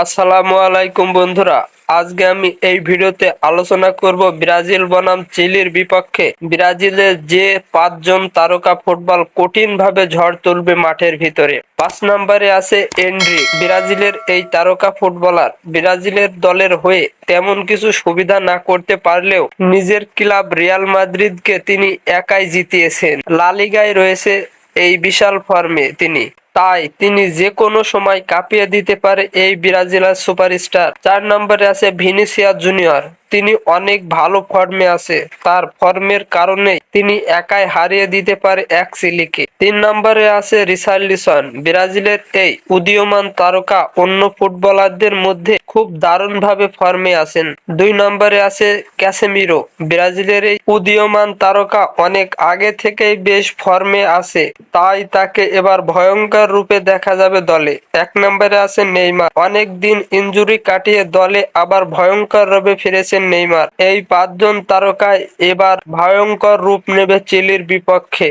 আসসালামু আলাইকুম বন্ধুরা। আজকে আমি এই ভিডিওতে আলোচনা করব ব্রাজিল বনাম চিলির বিপক্ষে ব্রাজিলের যে 5 জন তারকা ফুটবল কঠিনভাবে ঝড় তুলবে মাঠের ভিতরে। 5 নম্বরে আছে এন্ড্রিক। ব্রাজিলের এই তারকা ফুটবলার ব্রাজিলের দলের হয়ে তেমন কিছু সুবিধা না করতে পারলেও নিজের ক্লাব রিয়াল মাদ্রিদকে তিনি একাই জিতিয়েছেন। লা লিগায় রয়েছে এই বিশাল ফর্মে তাই তিনি যে কোনো সময় কাঁপিয়ে দিতে পারে এই ব্রাজিলের সুপারস্টার। 4 নম্বরে আছে ভিনিসিয়াস জুনিয়র। তিনি অনেক ভালো ফর্মে আছে, তার ফর্মের কারণে তিনি একাই হারিয়ে দিতে পারে এক চিলিকে। 3 নম্বরে আছে রিচার্লিসন। ব্রাজিলের এই উদীয়মান তারকা অন্য ফুটবলারদের মধ্যে খুব দারুণভাবে ফর্মে আছেন। 2 নম্বরে আছে ক্যাসেমিরো। ব্রাজিলের এই উদীয়মান তারকা অনেক আগে থেকেই বেশ ফর্মে আছে, তাই তাকে এবার ভয়ঙ্কর রূপে দেখা যাবে দলে। 1 নম্বরে আছে নেইমার। অনেক দিন ইনজুরি কাটিয়ে দলে আবার ভয়ঙ্কর রূপে ফিরেছেন নেইমার। এই 5 জন তারকায় এবার ভয়ঙ্কর রূপ নেবে চিলির বিপক্ষে।